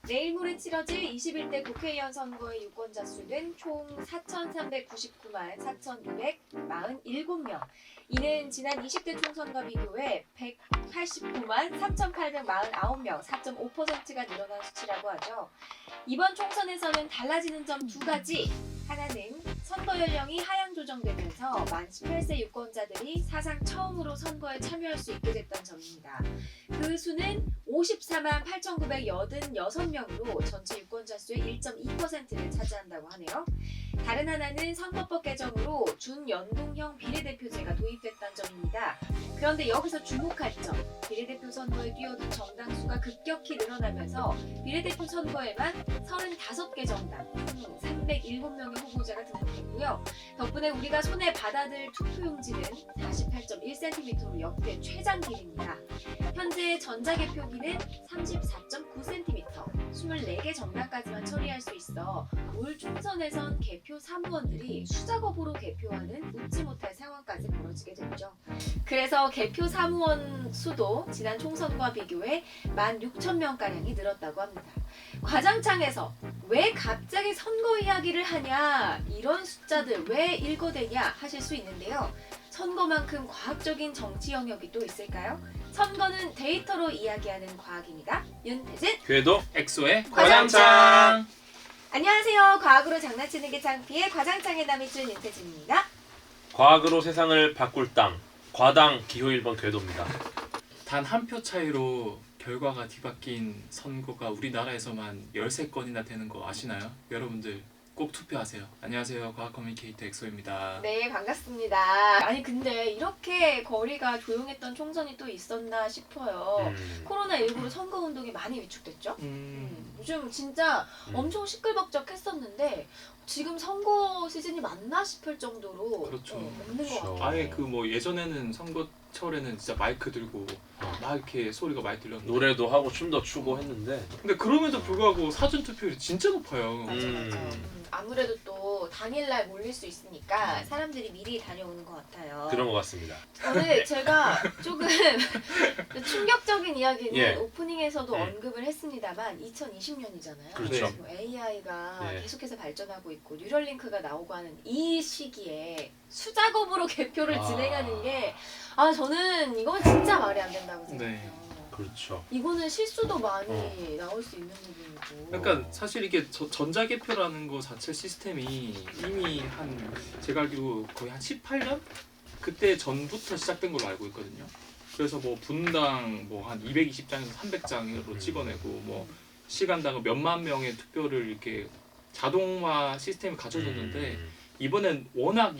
내일 모레 치러질 21대 국회의원 선거의 유권자 수는 총 4,399만 4,247명. 이는 지난 20대 총선과 비교해 189만 3,849명, 4.5%가 늘어난 수치라고 하죠. 이번 총선에서는 달라지는 점 두 가지. 하나는 선거 연령이 하향 조정되면서 만 18세 유권자들이 사상 처음으로 선거에 참여할 수 있게 됐다는 점입니다. 그 수는 54만 8,986명으로 전체 유권자 수의 1.2%를 차지한다고 하네요. 다른 하나는 선거법 개정으로 준연동형 비례대표제가 도입됐다는 점입니다. 그런데 여기서 주목할 점, 비례대표 선거에 뛰어든 정당 수가 급격히 늘어나면서 비례대표 선거에만 35개 정당, 307명의 후보자가 등록했고요. 덕분에 우리가 손에 받아들 투표용지는 48.1cm로 역대 최장 길입니다. 현재 전자개표기는 34.9cm, 24개 정당까지만 처리할 수 있어 올 총선에선 개표 사무원들이 수작업으로 개표하는 웃지 못할 상황까지 벌어지게 됐죠. 그래서 개표 사무원 수도 지난 총선과 비교해 16,000명가량이 늘었다고 합니다. 과장창에서 왜 갑자기 선거 이야기를 하냐, 이런 숫자들 왜 읽어대냐 하실 수 있는데요. 선거만큼 과학적인 정치 영역이 또 있을까요? 선거는 데이터로 이야기하는 과학입니다. 윤태진, 궤도 엑소의 과장창. 안녕하세요. 과학으로 장난치는 게 창피해 과장창의 남이준 윤태진입니다. 과학으로 세상을 바꿀 땅 과당 기호 1번 궤도입니다. 단 한 표 차이로 결과가 뒤바뀐 선거가 우리나라에서만 13건이나 되는 거 아시나요? 여러분들 꼭 투표하세요. 안녕하세요. 과학 커뮤니케이터 엑소입니다. 네, 반갑습니다. 아니 근데 이렇게 거리가 조용했던 총선이 또 있었나 싶어요. 코로나19로 선거운동이 많이 위축됐죠? 요즘 진짜 엄청 시끌벅적했었는데 지금 선거 시즌이 맞나 싶을 정도로 그렇죠. 없는 것 그렇죠. 같아요. 아예 그 뭐 예전에는 선거철에는 진짜 마이크 들고 막 이렇게 소리가 많이 들렸는데 노래도 하고 춤도 추고 했는데 근데 그럼에도 불구하고 사전 투표율이 진짜 높아요. 맞아, 맞아. 아무래도 또 당일날 몰릴 수 있으니까 사람들이 미리 다녀오는 것 같아요. 그런 것 같습니다. 오늘 제가 조금 충격적인 이야기는 예. 오프닝에서도 언급을 했습니다만 2020년이잖아요. 그렇죠. AI가 예. 계속해서 발전하고 있고 뉴럴링크가 나오고 하는 이 시기에 수작업으로 개표를 진행하는 게 저는 이건 진짜 말이 안 된다고 생각해요. 네. 그렇죠. 이거는 실수도 많이 나올 수 있는 부분이고. 그러니까 사실 이게 전자개표라는 거 자체 시스템이 이미 제가 알기로 거의 한 18년? 그때 전부터 시작된 걸로 알고 있거든요. 그래서 뭐 분당 뭐 한 220장에서 300장으로 찍어내고 뭐 시간당 몇만 명의 투표를 이렇게 자동화 시스템이 갖춰졌는데 이번엔 워낙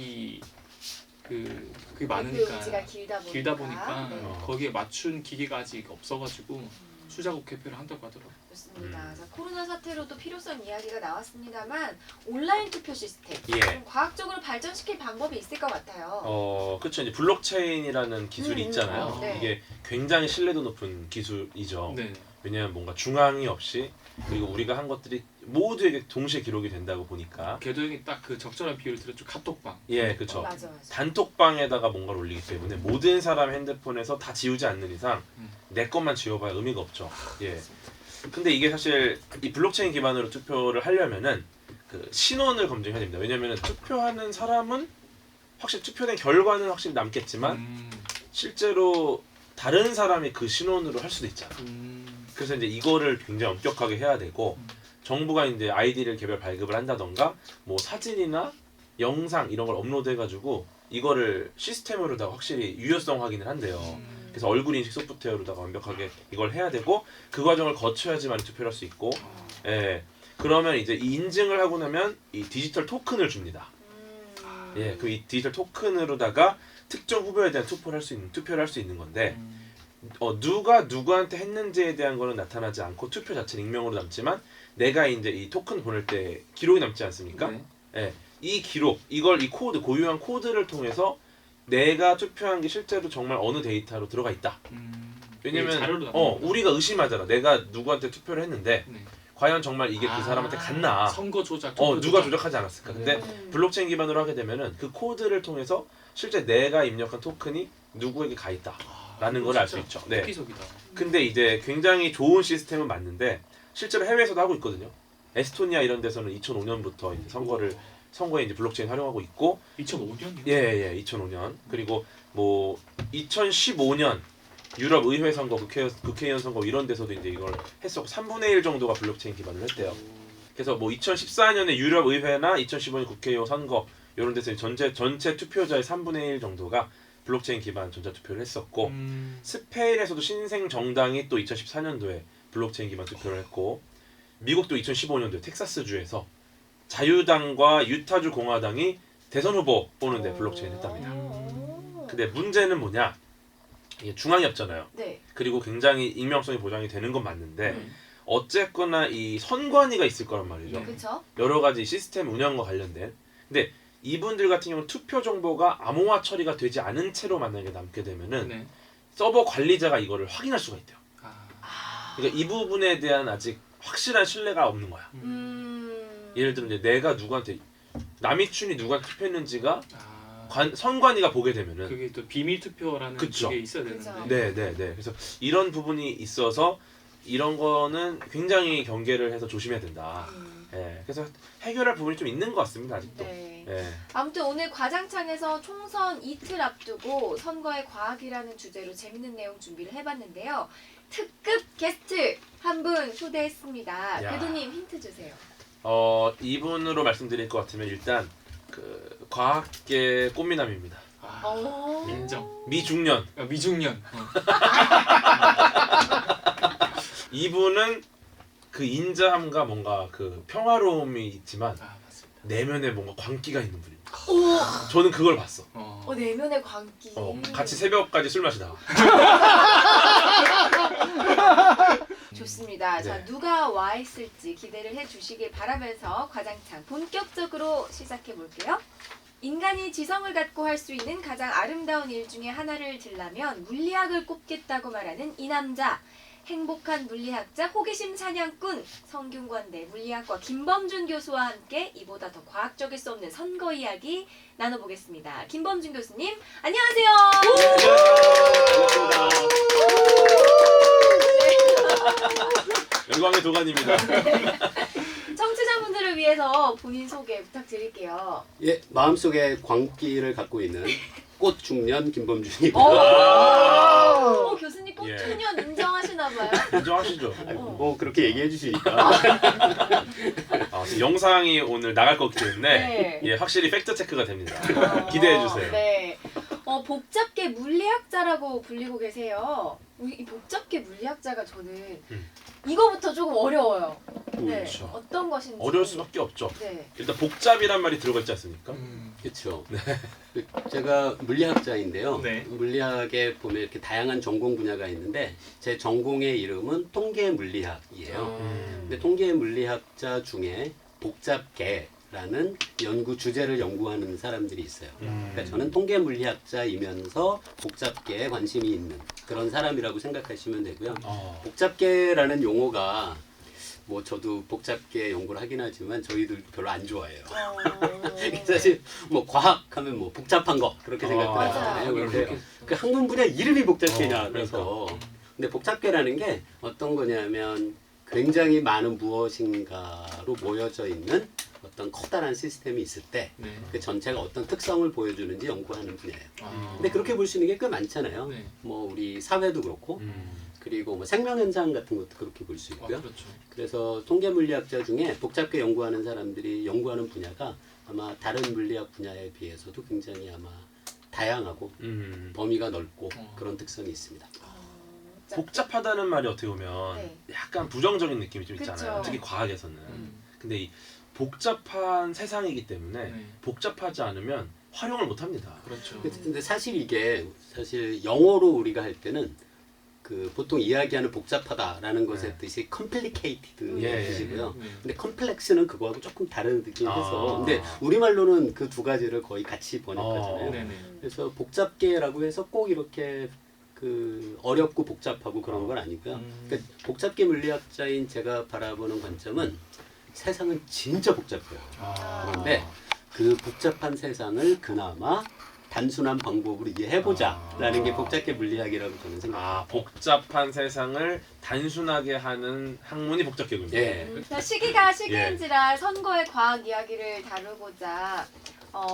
그게 많으니까 의지가 길다 보니까 네. 거기에 맞춘 기계가 아직 없어가지고 수작업 개표를 한다고 하더라고요. 좋습니다. 자, 코로나 사태로도 필요성 이야기가 나왔습니다만 온라인 투표 시스템 예. 좀 과학적으로 발전시킬 방법이 있을 것 같아요. 그렇죠. 이제 블록체인이라는 기술이 있잖아요. 네. 이게 굉장히 신뢰도 높은 기술이죠. 네. 왜냐하면 뭔가 중앙이 없이 그리고 우리가 한 것들이 모두에게 동시에 기록이 된다고 보니까 궤도형이 딱 그 적절한 비율을 들었죠. 카톡방. 예, 그렇죠. 맞아. 단톡방에다가 뭔가를 올리기 때문에 모든 사람 핸드폰에서 다 지우지 않는 이상 내 것만 지워봐야 의미가 없죠. 예. 근데 이게 사실 이 블록체인 기반으로 투표를 하려면은 그 신원을 검증해야 됩니다. 왜냐면은 투표하는 사람은 확실히 투표된 결과는 확실히 남겠지만 실제로 다른 사람이 그 신원으로 할 수도 있잖아. 그래서 이제 이거를 굉장히 엄격하게 해야 되고 정부가 이제 아이디를 개별 발급을 한다던가 뭐 사진이나 영상 이런 걸 업로드해가지고 이거를 시스템으로다가 확실히 유효성 확인을 한대요. 그래서 얼굴 인식 소프트웨어로다가 완벽하게 이걸 해야 되고 그 과정을 거쳐야지만 투표를 할 수 있고, 예. 그러면 이제 이 인증을 하고 나면 이 디지털 토큰을 줍니다. 예, 그 이 디지털 토큰으로다가 특정 후보에 대한 투표를 할 수 있는 건데. 누가 누구한테 했는지에 대한 거는 나타나지 않고 투표 자체는 익명으로 남지만 내가 이제 이 토큰 보낼 때 기록이 남지 않습니까? 네. 예, 이 기록, 이 코드, 고유한 코드를 통해서 내가 투표한 게 실제로 정말 어느 데이터로 들어가 있다. 왜냐면 자료로 우리가 의심하잖아. 내가 누구한테 투표를 했는데 네. 과연 정말 이게 그 사람한테 갔나? 선거 조작. 누가 조작하지 않았을까? 근데 블록체인 기반으로 하게 되면은 그 코드를 통해서 실제 내가 입력한 토큰이 누구에게 가 있다. 라는 걸 알 수 있죠. 네. 획기적이다. 근데 이제 굉장히 좋은 시스템은 맞는데 실제로 해외에서도 하고 있거든요. 에스토니아 이런 데서는 2005년부터 이제 선거에 이제 블록체인 활용하고 있고 2005년이요? 예, 2005년. 그리고 뭐 2015년 유럽 의회 선거, 국회의원 선거 이런 데서도 이제 이걸 했었고 3분의 1 정도가 블록체인 기반을 했대요. 그래서 뭐 2014년에 유럽 의회나 2015년 국회의원 선거 이런 데서 전체 투표자의 3분의 1 정도가 블록체인 기반 전자투표를 했었고 스페인에서도 신생 정당이 또 2014년도에 블록체인 기반 투표를 했고 미국도 2015년도에 텍사스주에서 자유당과 유타주 공화당이 대선 후보 뽑는데 블록체인 했답니다. 근데 문제는 뭐냐? 이게 중앙이 없잖아요. 네. 그리고 굉장히 익명성이 보장이 되는 건 맞는데 어쨌거나 이 선관위가 있을 거란 말이죠. 그렇죠. 여러 가지 시스템 운영과 관련된. 근데 이분들 같은 경우는 투표 정보가 암호화 처리가 되지 않은 채로 만약에 남게 되면은 네. 서버 관리자가 이거를 확인할 수가 있대요. 아. 그러니까 이 부분에 대한 아직 확실한 신뢰가 없는 거야. 예를 들면 이제 내가 누구한테 남이춘이 누구한테 투표했는지가 선관위가 보게 되면은 그게 또 비밀 투표라는 그쵸. 게 있어야 그쵸. 되는데. 네. 그래서 이런 부분이 있어서 이런 거는 굉장히 경계를 해서 조심해야 된다. 예. 그래서 해결할 부분이 좀 있는 것 같습니다 아직도. 네. 예. 아무튼 오늘 과장창에서 총선 이틀 앞두고 선거의 과학이라는 주제로 재밌는 내용 준비를 해봤는데요. 특급 게스트 한 분 초대했습니다. 야. 궤도님 힌트 주세요. 이분으로 말씀드릴 것 같으면 일단 그 과학계 꽃미남입니다. 오. 인정. 미중년. 미중년. 이분은 그 인자함과 뭔가 그 평화로움이 있지만 맞습니다. 내면에 뭔가 광기가 있는 분입니다. 오. 저는 그걸 봤어. 내면의 광기. 같이 새벽까지 술 마시다가. 좋습니다. 자, 네. 누가 와 있을지 기대를 해주시길 바라면서 과장창 본격적으로 시작해 볼게요. 인간이 지성을 갖고 할 수 있는 가장 아름다운 일 중에 하나를 들라면 물리학을 꼽겠다고 말하는 이 남자. 행복한 물리학자 호기심 사냥꾼 성균관대 물리학과 김범준 교수와 함께 이보다 더 과학적일 수 없는 선거 이야기 나눠보겠습니다. 김범준 교수님 안녕하세요. 영광의 도가니입니다. 청취자분들을 위해서 본인 소개 부탁드릴게요. 예, 마음속에 광기를 갖고 있는 꽃중년 김범준입니다. 교수님 꽃중년 인정하시나 봐요. 인정하시죠? 뭐 그렇게 얘기해 주시니까. 영상이 오늘 나갈 거기 때문에 네. 예, 확실히 팩트 체크가 됩니다. 기대해 주세요. 네. 복잡계 물리학자라고 불리고 계세요. 이 복잡계 물리학자가 저는 이거부터 조금 어려워요. 네. 그렇죠. 어떤 것인지. 어려울 수밖에 없죠. 네. 일단 복잡이란 말이 들어가 있지 않습니까? 그렇죠. 제가 물리학자인데요. 네. 물리학에 보면 이렇게 다양한 전공 분야가 있는데 제 전공의 이름은 통계 물리학이에요. 근데 통계 물리학자 중에 복잡계라는 연구 주제를 연구하는 사람들이 있어요. 그러니까 저는 통계 물리학자이면서 복잡계에 관심이 있는 그런 사람이라고 생각하시면 되고요. 복잡계라는 용어가 뭐 저도 복잡계 연구를 하긴 하지만 저희들 별로 안 좋아해요. 사실 뭐 과학하면 뭐 복잡한 거 그렇게 생각들 맞아요. 하잖아요. 그런데 그 학문 분야 이름이 복잡계냐 그래서 근데 복잡계라는 게 어떤 거냐면 굉장히 많은 무엇인가로 모여져 있는 어떤 커다란 시스템이 있을 때 그 전체가 어떤 특성을 보여주는지 연구하는 분야예요. 근데 그렇게 볼 수 있는 게 꽤 많잖아요. 네. 뭐 우리 사회도 그렇고 그리고 뭐 생명 현상 같은 것도 그렇게 볼 수 있고요. 그렇죠. 그래서 통계 물리학자 중에 복잡계 연구하는 사람들이 연구하는 분야가 아마 다른 물리학 분야에 비해서도 굉장히 아마 다양하고 범위가 넓고 그런 특성이 있습니다. 복잡하다는 말이 어떻게 보면 네. 약간 부정적인 느낌이 좀 그쵸. 있잖아요. 특히 과학에서는. 근데 이 복잡한 세상이기 때문에 복잡하지 않으면 활용을 못 합니다. 그렇죠. 근데 사실 이게 사실 영어로 우리가 할 때는 그 보통 이야기하는 복잡하다라는 것의 뜻이 complicated 예, 뜻이고요. 네. 근데 complex는 그거하고 조금 다른 느낌이어서 아. 근데 우리말로는 그 두 가지를 거의 같이 번역하잖아요. 네네. 그래서 복잡계라고 해서 꼭 이렇게 그 어렵고 복잡하고 그런 건 아니고요. 그러니까 복잡계 물리학자인 제가 바라보는 관점은 세상은 진짜 복잡해요. 그런데 그 복잡한 세상을 그나마 단순한 방법으로 이해해보자라는 게 복잡계 물리학이라고 저는 생각합니다. 복잡한 세상을 단순하게 하는 학문이 복잡계군요. 예. 시기가 시기인지라 선거의 과학 이야기를 다루고자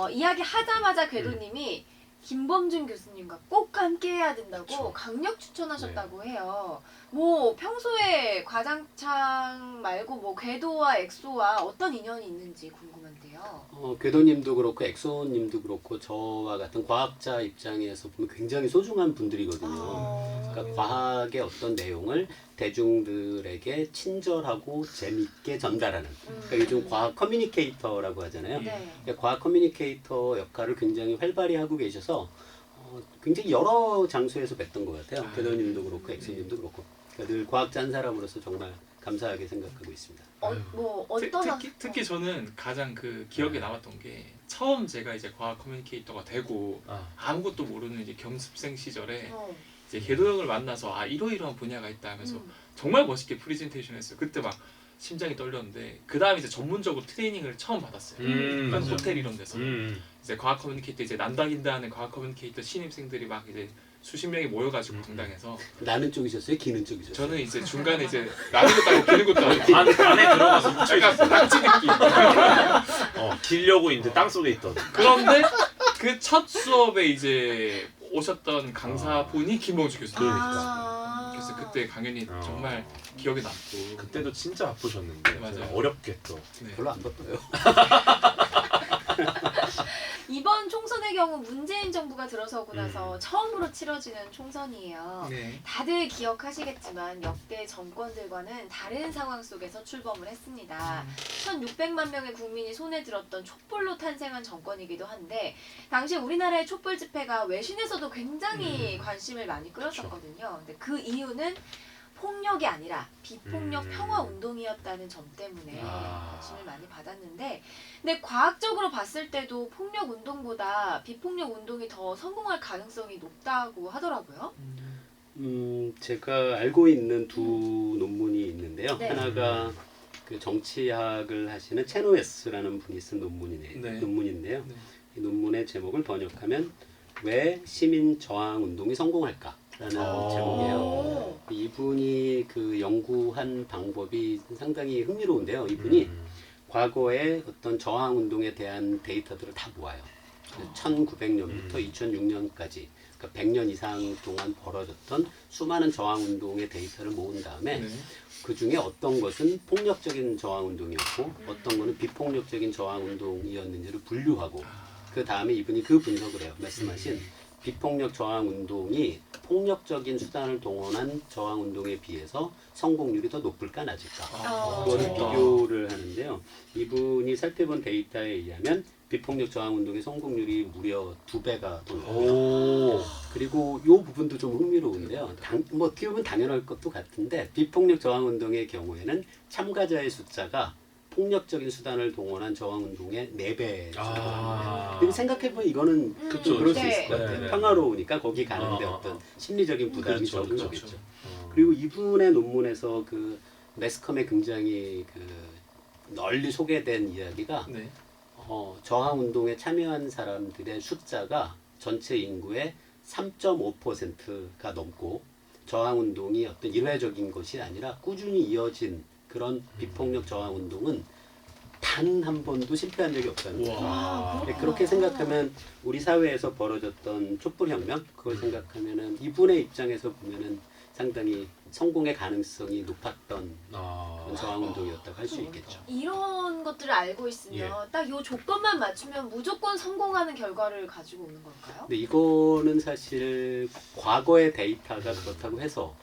이야기하자마자 궤도님이 김범준 교수님과 꼭 함께 해야 된다고 그쵸. 강력 추천하셨다고 해요. 뭐 평소에 과장창 말고 뭐 궤도와 엑소와 어떤 인연이 있는지 궁금한데요. 궤도님도 그렇고 엑소님도 그렇고 저와 같은 과학자 입장에서 보면 굉장히 소중한 분들이거든요. 그러니까 과학의 어떤 내용을 대중들에게 친절하고 재밌게 전달하는 그러니까 요즘 과학 커뮤니케이터라고 하잖아요. 네. 그러니까 과학 커뮤니케이터 역할을 굉장히 활발히 하고 계셔서 굉장히 여러 장소에서 뵀던 것 같아요. 궤도님도 그렇고 엑소님도 그렇고 그러니까 늘 과학자 한 사람으로서 정말 감사하게 생각하고 있습니다. 뭐 어떤 특히 저는 가장 그 기억에 남았던 게 처음 제가 이제 과학 커뮤니케이터가 되고 아무것도 모르는 이제 겸습생 시절에 이제 궤도 형을 만나서 이러이러한 분야가 있다 하면서 정말 멋있게 프레젠테이션 했어요. 그때 막 심장이 떨렸는데 그 다음에 이제 전문적으로 트레이닝을 처음 받았어요. 그러니까 맞아요. 호텔 이런 데서 이제 과학 커뮤니케이터 이제 난다긴다 하는 과학 커뮤니케이터 신입생들이 막 이제 수십 명이 모여가지고 강당에서 나는 쪽이셨어요? 기는 쪽이셨어요? 저는 이제 중간에 이제 나는 것도 아니고 기는 것도 아니고 안에 들어가서 약간 낙지 느낌. 기려고 있는데 땅 속에 있던. 그런데 그 첫 수업에 이제 오셨던 강사분이 김범주 교수님. 그래서 그때 강연이 정말 기억에 남고. 그때도 진짜 아프셨는데 맞아요. 어렵게 또. 네. 별로 안 바빠요. 이번 총선의 경우 문재인 정부가 들어서고 나서 처음으로 치러지는 총선이에요. 네. 다들 기억하시겠지만 역대 정권들과는 다른 상황 속에서 출범을 했습니다. 1,600만 명의 국민이 손에 들었던 촛불로 탄생한 정권이기도 한데 당시 우리나라의 촛불 집회가 외신에서도 굉장히 관심을 많이 끌었었거든요. 근데 그 이유는 폭력이 아니라 비폭력 평화 운동이었다는 점 때문에 관심을 많이 받았는데 근데 과학적으로 봤을 때도 폭력 운동보다 비폭력 운동이 더 성공할 가능성이 높다고 하더라고요. 제가 알고 있는 두 논문이 있는데요. 네. 하나가 그 정치학을 하시는 체노웨스라는 분이 쓴 네. 논문인데요. 네. 이 논문의 제목을 번역하면 왜 시민 저항 운동이 성공할까? 라는 제목이에요. 이분이 그 연구한 방법이 상당히 흥미로운데요. 이분이 과거의 어떤 저항 운동에 대한 데이터들을 다 모아요. 1900년부터 2006년까지 그러니까 100년 이상 동안 벌어졌던 수많은 저항 운동의 데이터를 모은 다음에 네. 그 중에 어떤 것은 폭력적인 저항 운동이었고 어떤 것은 비폭력적인 저항 운동이었는지를 분류하고 그 다음에 이분이 그 분석을 해요. 말씀하신 비폭력 저항 운동이 폭력적인 수단을 동원한 저항 운동에 비해서 성공률이 더 높을까 낮을까 그거를 비교를 하는데요. 이분이 살펴본 데이터에 의하면 비폭력 저항 운동의 성공률이 무려 2배가 더 높아요. 그리고 이 부분도 좀 흥미로운데요. 뭐 어떻게 보면 당연할 것도 같은데 비폭력 저항 운동의 경우에는 참가자의 숫자가 폭력적인 수단을 동원한 저항운동의 4배 정도. 그리고 생각해보면 이거는 그쵸, 그럴 수 네. 있을 것 같아요. 네, 네. 평화로우니까 거기 가는데 어떤 심리적인 부담이 그렇죠, 적은 그렇죠. 거겠죠. 그리고 이분의 논문에서 그 매스컴에 굉장히 그 널리 소개된 이야기가 네. 저항운동에 참여한 사람들의 숫자가 전체 인구의 3.5%가 넘고 저항운동이 어떤 일회적인 것이 아니라 꾸준히 이어진 그런 비폭력 저항 운동은 단 한 번도 실패한 적이 없다는 거죠. 그렇게 생각하면 우리 사회에서 벌어졌던 촛불혁명 그걸 생각하면은 이분의 입장에서 보면은 상당히 성공의 가능성이 높았던 그런 저항 운동이었다고 할 수 있겠죠. 이런 것들을 알고 있으면 딱 이 조건만 맞추면 무조건 성공하는 결과를 가지고 오는 걸까요? 근데 이거는 사실 과거의 데이터가 그렇다고 해서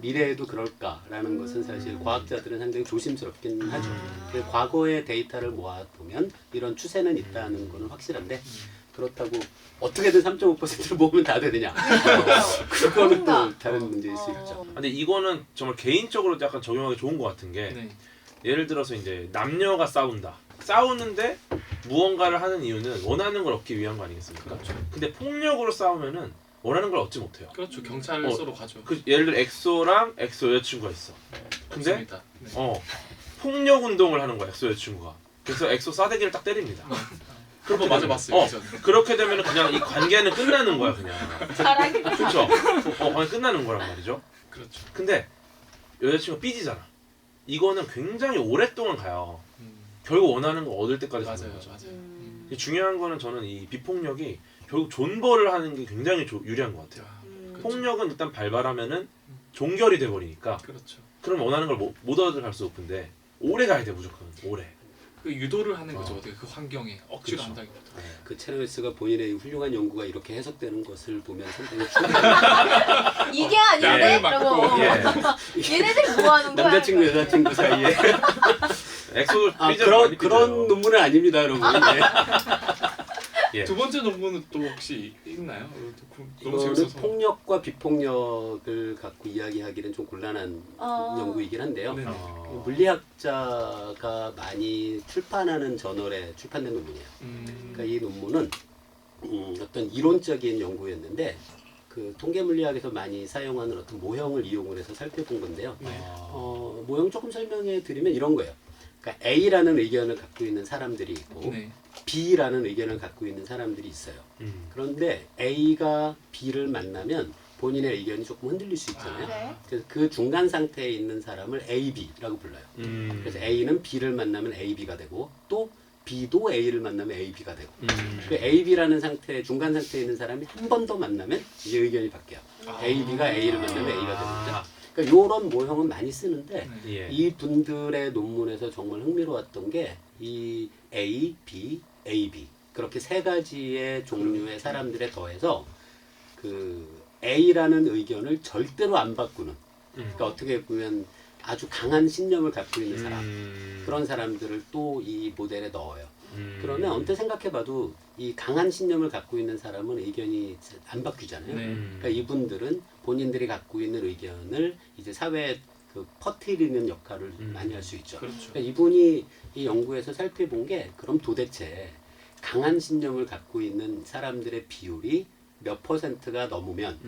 미래에도 그럴까라는 것은 사실 과학자들은 상당히 조심스럽긴 하죠. 그래서 과거의 데이터를 모아보면 이런 추세는 있다는 것은 확실한데 그렇다고 어떻게든 3.5%를 모으면 다 되느냐 그거는 또 다른 문제일 수 있죠. 근데 이거는 정말 개인적으로 약간 적용하기 좋은 것 같은 게 네. 예를 들어서 이제 남녀가 싸우는데 무언가를 하는 이유는 원하는 걸 얻기 위한 거 아니겠습니까? 그렇죠. 근데 폭력으로 싸우면은 원하는 걸 얻지 못해요. 그렇죠. 경찰서로 가죠. 예를 들어 엑소랑 엑소 여자친구가 있어. 근데 없습니다. 네. 폭력 운동을 하는 거야 엑소 여자친구가. 그래서 엑소 싸대기를 딱 때립니다. 그렇게 맞아 되면- 봤어요. 어, 저는. 그렇게 되면 그냥 이 관계는 끝나는 거야 그냥. 사랑이 그렇죠. 관계 끝나는 거란 말이죠. 그렇죠. 근데 여자친구가 삐지잖아. 이거는 굉장히 오랫동안 가요. 음, 결국 원하는 거 얻을 때까지 가는 맞아요, 거죠. 맞아요. 이 중요한 거는 저는 이 비폭력이 결국 존버를 하는 게 굉장히 유리한 것 같아요. 아, 음. 그렇죠. 폭력은 일단 발발하면은 종결이 돼 버리니까 그렇죠. 그럼 원하는 걸 못 얻어갈 수 없는데 오래 가야 돼 무조건 오래. 그 유도를 하는 거죠. 어. 어떻게 그 환경에 억지로 그렇죠. 한다기보다. 그 체너웨스가 본인의 훌륭한 연구가 이렇게 해석되는 것을 보면 상당히 이게 아닌데? 네, 라고 맞고. 예. 얘네들 뭐 하는 거야? 남자친구 여자친구 사이에 엑소 삐져 그런 많이 삐져요. 그런 논문은 아닙니다, 여러분. 네. 예. 두 번째 논문은 또 혹시 있나요? 너무 이거는 재밌어서. 폭력과 비폭력을 갖고 이야기하기는 좀 곤란한 연구이긴 한데요. 네. 물리학자가 많이 출판하는 저널에 출판된 논문이에요. 그러니까 이 논문은 어떤 이론적인 연구였는데 그 통계 물리학에서 많이 사용하는 어떤 모형을 이용을 해서 살펴본 건데요. 네. 모형 조금 설명해 드리면 이런 거예요. 그러니까 A라는 의견을 갖고 있는 사람들이 있고 네. B라는 의견을 갖고 있는 사람들이 있어요. 그런데 A가 B를 만나면 본인의 의견이 조금 흔들릴 수 있잖아요. 네. 그래서 그 중간 상태에 있는 사람을 AB라고 불러요. 그래서 A는 B를 만나면 AB가 되고 또 B도 A를 만나면 AB가 되고 그 AB라는 상태, 중간 상태에 있는 사람이 한 번 더 만나면 이제 의견이 바뀌어요. AB가 A를 만나면 A가 됩니다. 그러니까 이런 모형은 많이 쓰는데 네. 예. 이 분들의 논문에서 정말 흥미로웠던 게 이 A, B, AB 그렇게 세 가지의 종류의 사람들에 더해서 그 A라는 의견을 절대로 안 바꾸는 그러니까 어떻게 보면 아주 강한 신념을 갖고 있는 사람 그런 사람들을 또 이 모델에 넣어요. 그러면 언뜻 생각해봐도 이 강한 신념을 갖고 있는 사람은 의견이 안 바뀌잖아요. 네. 그러니까 이분들은 본인들이 갖고 있는 의견을 이제 사회에 그 퍼뜨리는 역할을 많이 할 수 있죠. 그렇죠. 그러니까 이분이 이 연구에서 살펴본 게 그럼 도대체 강한 신념을 갖고 있는 사람들의 비율이 몇 퍼센트가 넘으면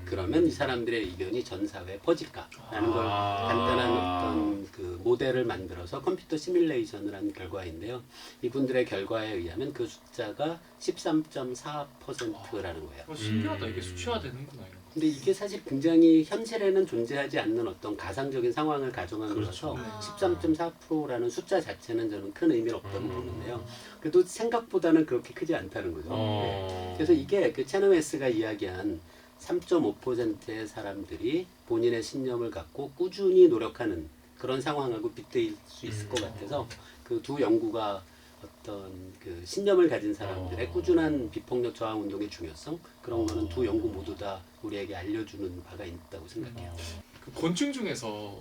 그러면 이 사람들의 의견이 전 사회에 퍼질까라는 걸 간단한 어떤 그 모델을 만들어서 컴퓨터 시뮬레이션을 한 결과인데요. 이분들의 결과에 의하면 그 숫자가 13.4%라는 거예요. 신기하다. 이게 수치화되는구나 이런 거. 근데 이게 사실 굉장히 현실에는 존재하지 않는 어떤 가상적인 상황을 가정한 그렇죠. 거라서 13.4%라는 숫자 자체는 저는 큰 의미는 없다고 보는데요. 그래도 생각보다는 그렇게 크지 않다는 거죠. 네. 그래서 이게 그 체너웨스가 이야기한 3.5%의 사람들이 본인의 신념을 갖고 꾸준히 노력하는 그런 상황하고 빗대일 수 있을 것 같아서 그 두 연구가 어떤 그 신념을 가진 사람들의 꾸준한 비폭력 저항 운동의 중요성 그런 거는 두 연구 모두 다 우리에게 알려주는 바가 있다고 생각해요. 그 곤충 중에서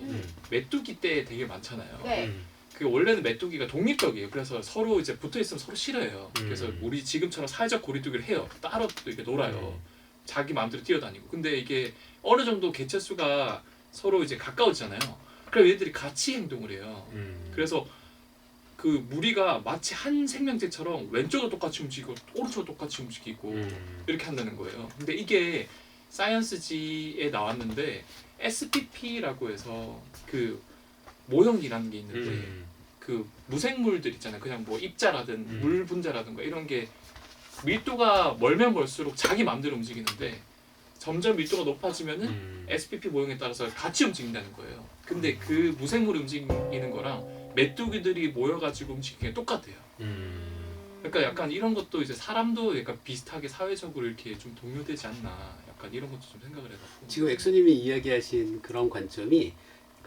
메뚜기 떼 되게 많잖아요. 네. 그 원래는 메뚜기가 독립적이에요. 그래서 서로 이제 붙어 있으면 서로 싫어해요. 그래서 우리 지금처럼 사회적 고립두기를 해요. 따로 또 이렇게 놀아요. 자기 마음대로 뛰어다니고. 근데 이게 어느 정도 개체수가 서로 이제 가까워지잖아요. 그럼 얘들이 같이 행동을 해요. 그래서 그 무리가 마치 한 생명체처럼 왼쪽으로 똑같이 움직이고 오른쪽으로 똑같이 움직이고 이렇게 한다는 거예요. 근데 이게 사이언스지에 나왔는데 SPP라고 해서 그 모형이라는 게 있는데 그 무생물들 있잖아요. 그냥 뭐 입자라든 물 분자라든가 이런 게 밀도가 멀면 멀수록 자기 마음대로 움직이는데 점점 밀도가 높아지면은 SPP 모형에 따라서 같이 움직인다는 거예요. 근데 그 무생물이 움직이는 거랑 메뚜기들이 모여가지고 움직이는 게 똑같아요. 그러니까 약간 이런 것도 이제 사람도 약간 비슷하게 사회적으로 이렇게 좀 동요되지 않나 약간 이런 것도 좀 생각을 해봤고. 지금 엑소님이 이야기하신 그런 관점이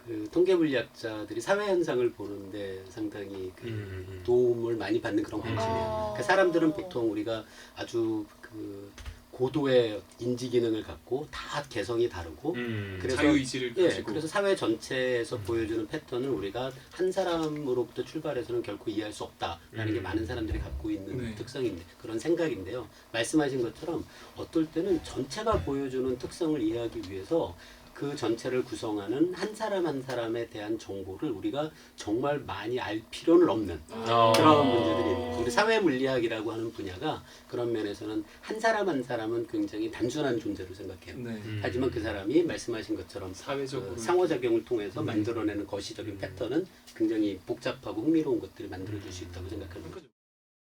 그 통계 물리학자들이 사회 현상을 보는데 상당히 그 도움을 많이 받는 그런 관점이에요. 그러니까 사람들은 보통 우리가 아주 그 고도의 인지 기능을 갖고 다 개성이 다르고 그래서 자유의지를 가지고. 그래서 사회 전체에서 보여주는 패턴을 우리가 한 사람으로부터 출발해서는 결코 이해할 수 없다라는 게 많은 사람들이 갖고 있는 네. 특성인데 그런 생각인데요. 말씀하신 것처럼 어떨 때는 전체가 보여주는 특성을 이해하기 위해서 그 전체를 구성하는 한 사람 한 사람에 대한 정보를 우리가 정말 많이 알 필요는 없는 그런 문제들이 있는 우리 사회 물리학이라고 하는 분야가 그런 면에서는 한 사람 한 사람은 굉장히 단순한 존재로 생각해요. 네. 하지만 그 사람이 말씀하신 것처럼 사회적으로 그 상호작용을 통해서 만들어내는 거시적인 패턴은 굉장히 복잡하고 흥미로운 것들을 만들어줄 수 있다고 생각합니다.